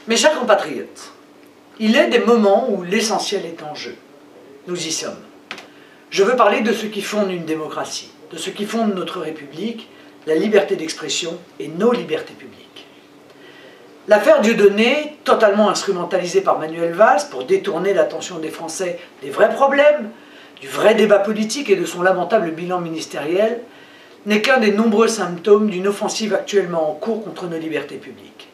Mes chers compatriotes, il est des moments où l'essentiel est en jeu. Nous y sommes. Je veux parler de ce qui fonde une démocratie, de ce qui fonde notre République, la liberté d'expression et nos libertés publiques. L'affaire Dieudonné, totalement instrumentalisée par Manuel Valls pour détourner l'attention des Français des vrais problèmes, du vrai débat politique et de son lamentable bilan ministériel, n'est qu'un des nombreux symptômes d'une offensive actuellement en cours contre nos libertés publiques.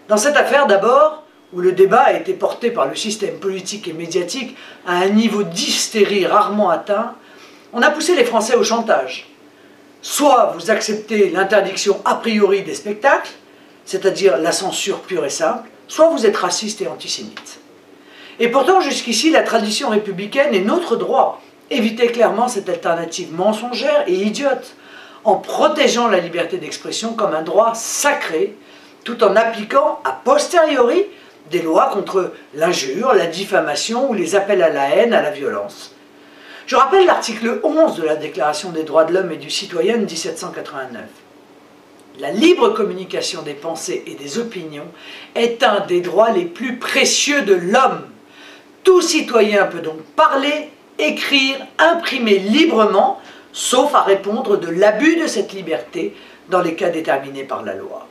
Dans cette affaire d'abord, où le débat a été porté par le système politique et médiatique à un niveau d'hystérie rarement atteint, on a poussé les Français au chantage. Soit vous acceptez l'interdiction a priori des spectacles, c'est-à-dire la censure pure et simple, soit vous êtes raciste et antisémite. Et pourtant, jusqu'ici, la tradition républicaine et notre droit évitaient clairement cette alternative mensongère et idiote, en protégeant la liberté d'expression comme un droit sacré, tout en appliquant a posteriori des lois contre l'injure, la diffamation ou les appels à la haine, à la violence. Je rappelle l'article 11 de la Déclaration des droits de l'homme et du citoyen de 1789. La libre communication des pensées et des opinions est un des droits les plus précieux de l'homme. Tout citoyen peut donc parler, écrire, imprimer librement, sauf à répondre de l'abus de cette liberté dans les cas déterminés par la loi.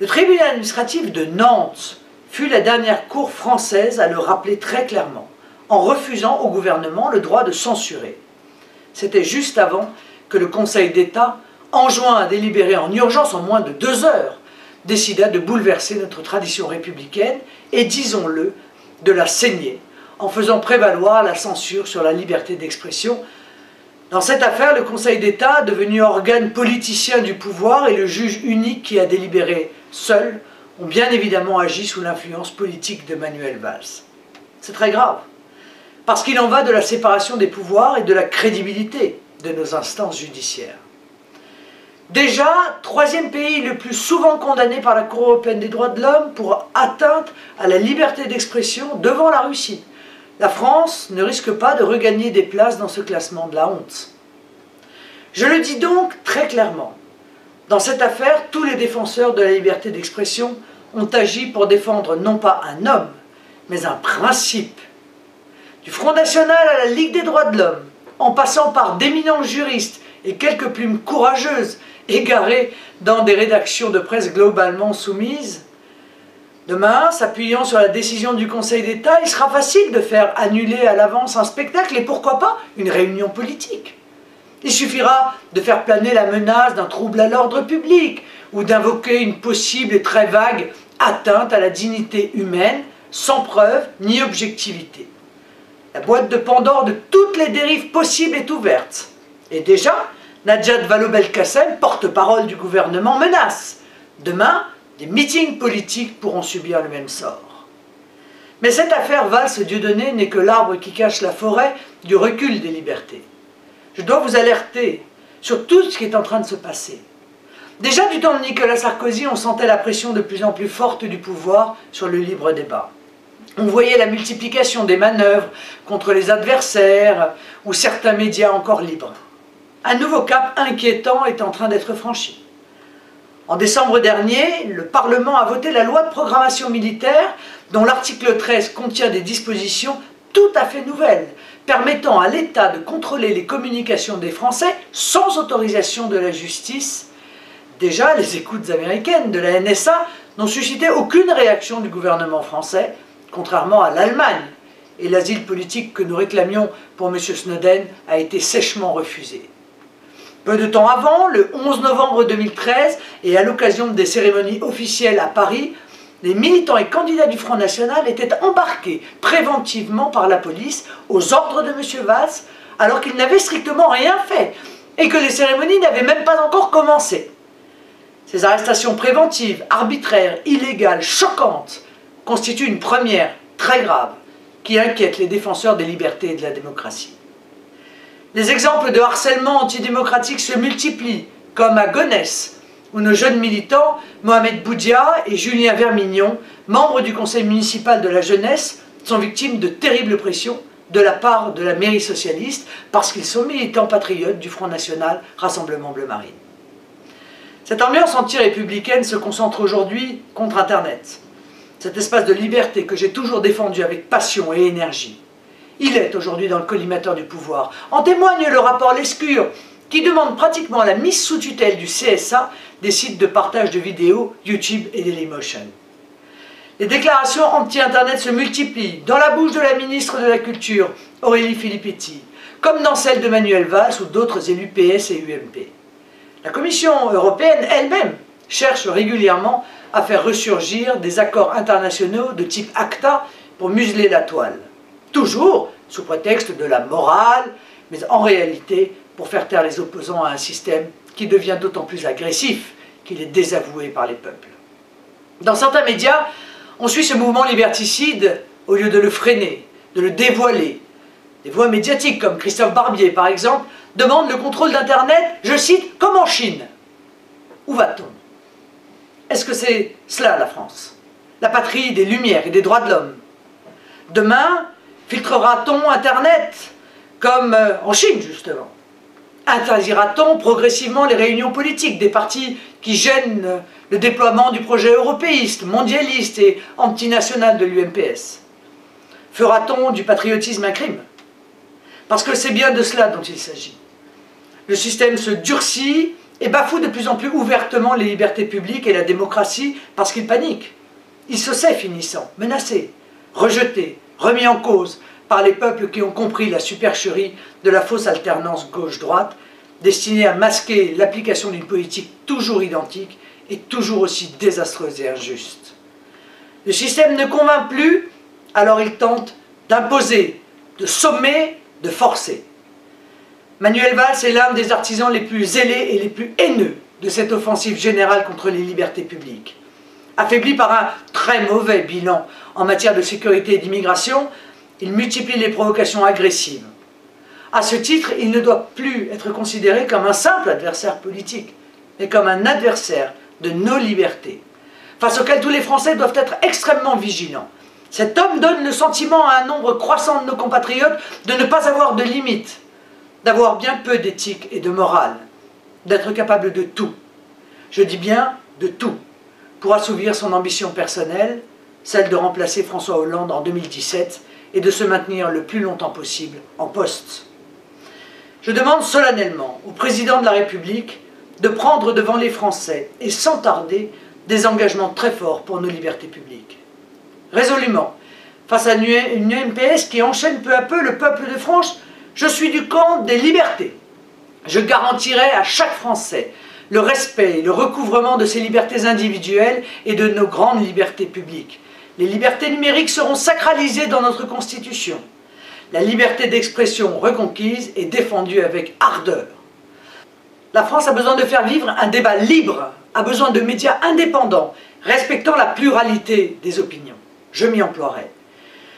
Le tribunal administratif de Nantes fut la dernière cour française à le rappeler très clairement, en refusant au gouvernement le droit de censurer. C'était juste avant que le Conseil d'État, enjoint à délibérer en urgence en moins de 2 heures, décida de bouleverser notre tradition républicaine et, disons-le, de la saigner, en faisant prévaloir la censure sur la liberté d'expression. Dans cette affaire, le Conseil d'État, devenu organe politicien du pouvoir et le juge unique qui a délibéré seul, ont bien évidemment agi sous l'influence politique de Manuel Valls. C'est très grave, parce qu'il en va de la séparation des pouvoirs et de la crédibilité de nos instances judiciaires. Déjà, 3e pays le plus souvent condamné par la Cour européenne des droits de l'homme pour atteinte à la liberté d'expression devant la Russie. La France ne risque pas de regagner des places dans ce classement de la honte. Je le dis donc très clairement. Dans cette affaire, tous les défenseurs de la liberté d'expression ont agi pour défendre non pas un homme, mais un principe. Du Front National à la Ligue des droits de l'homme, en passant par d'éminents juristes et quelques plumes courageuses égarées dans des rédactions de presse globalement soumises, demain, s'appuyant sur la décision du Conseil d'État, il sera facile de faire annuler à l'avance un spectacle et pourquoi pas une réunion politique. Il suffira de faire planer la menace d'un trouble à l'ordre public ou d'invoquer une possible et très vague atteinte à la dignité humaine sans preuve ni objectivité. La boîte de Pandore de toutes les dérives possibles est ouverte. Et déjà, Najat Vallaud-Belkacem, porte-parole du gouvernement, menace. Demain, des meetings politiques pourront subir le même sort. Mais cette affaire Valls-Dieudonné n'est que l'arbre qui cache la forêt du recul des libertés. Je dois vous alerter sur tout ce qui est en train de se passer. Déjà du temps de Nicolas Sarkozy, on sentait la pression de plus en plus forte du pouvoir sur le libre débat. On voyait la multiplication des manœuvres contre les adversaires ou certains médias encore libres. Un nouveau cap inquiétant est en train d'être franchi. En décembre dernier, le Parlement a voté la loi de programmation militaire dont l'article 13 contient des dispositions tout à fait nouvelles, permettant à l'État de contrôler les communications des Français sans autorisation de la justice. Déjà, les écoutes américaines de la NSA n'ont suscité aucune réaction du gouvernement français, contrairement à l'Allemagne, et l'asile politique que nous réclamions pour M. Snowden a été sèchement refusé. Peu de temps avant, le 11 novembre 2013, et à l'occasion des cérémonies officielles à Paris, les militants et candidats du Front National étaient embarqués préventivement par la police aux ordres de M. Valls, alors qu'ils n'avaient strictement rien fait et que les cérémonies n'avaient même pas encore commencé. Ces arrestations préventives, arbitraires, illégales, choquantes, constituent une première très grave qui inquiète les défenseurs des libertés et de la démocratie. Les exemples de harcèlement antidémocratique se multiplient, comme à Gonesse, où nos jeunes militants, Mohamed Boudia et Julien Vermignon, membres du conseil municipal de la jeunesse, sont victimes de terribles pressions de la part de la mairie socialiste parce qu'ils sont militants patriotes du Front National Rassemblement Bleu Marine. Cette ambiance anti-républicaine se concentre aujourd'hui contre Internet. cet espace de liberté que j'ai toujours défendu avec passion et énergie. Il est aujourd'hui dans le collimateur du pouvoir. En témoigne le rapport Lescure, qui demande pratiquement la mise sous tutelle du CSA des sites de partage de vidéos YouTube et Dailymotion. Les déclarations anti-Internet se multiplient dans la bouche de la ministre de la Culture, Aurélie Filippetti, comme dans celle de Manuel Valls ou d'autres élus PS et UMP. La Commission européenne elle-même cherche régulièrement à faire ressurgir des accords internationaux de type ACTA pour museler la toile. Toujours sous prétexte de la morale, mais en réalité pour faire taire les opposants à un système qui devient d'autant plus agressif qu'il est désavoué par les peuples. Dans certains médias, on suit ce mouvement liberticide au lieu de le freiner, de le dévoiler. Des voix médiatiques comme Christophe Barbier, par exemple, demandent le contrôle d'Internet, je cite, comme en Chine. Où va-t-on? Est-ce que c'est cela la France? La patrie des Lumières et des droits de l'homme? Demain, filtrera-t-on Internet comme en Chine, justement? Interdira-t-on progressivement les réunions politiques des partis qui gênent le déploiement du projet européiste, mondialiste et antinational de l'UMPS? Fera-t-on du patriotisme un crime? Parce que c'est bien de cela dont il s'agit. Le système se durcit et bafoue de plus en plus ouvertement les libertés publiques et la démocratie parce qu'il panique. Il se sait finissant, menacé, rejeté, remis en cause par les peuples qui ont compris la supercherie de la fausse alternance gauche-droite, destinée à masquer l'application d'une politique toujours identique et toujours aussi désastreuse et injuste. Le système ne convainc plus, alors il tente d'imposer, de sommer, de forcer. Manuel Valls est l'un des artisans les plus zélés et les plus haineux de cette offensive générale contre les libertés publiques. Affaibli par un très mauvais bilan en matière de sécurité et d'immigration, il multiplie les provocations agressives. À ce titre, il ne doit plus être considéré comme un simple adversaire politique, mais comme un adversaire de nos libertés, face auquel tous les Français doivent être extrêmement vigilants. Cet homme donne le sentiment à un nombre croissant de nos compatriotes de ne pas avoir de limites, d'avoir bien peu d'éthique et de morale, d'être capable de tout, je dis bien de tout, pour assouvir son ambition personnelle, celle de remplacer François Hollande en 2017 et de se maintenir le plus longtemps possible en poste. Je demande solennellement au président de la République de prendre devant les Français, et sans tarder, des engagements très forts pour nos libertés publiques. Résolument, face à une UMPS qui enchaîne peu à peu le peuple de France, je suis du camp des libertés. Je garantirai à chaque Français le respect et le recouvrement de ses libertés individuelles et de nos grandes libertés publiques. Les libertés numériques seront sacralisées dans notre Constitution. La liberté d'expression reconquise et défendue avec ardeur. La France a besoin de faire vivre un débat libre, a besoin de médias indépendants, respectant la pluralité des opinions. Je m'y emploierai.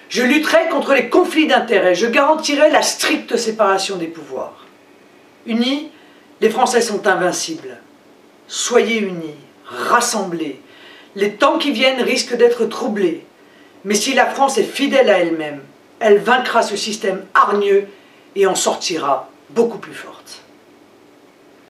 Je lutterai contre les conflits d'intérêts, je garantirai la stricte séparation des pouvoirs. Unis, les Français sont invincibles. Soyez unis, rassemblés. Les temps qui viennent risquent d'être troublés. Mais si la France est fidèle à elle-même, elle vaincra ce système hargneux et en sortira beaucoup plus forte.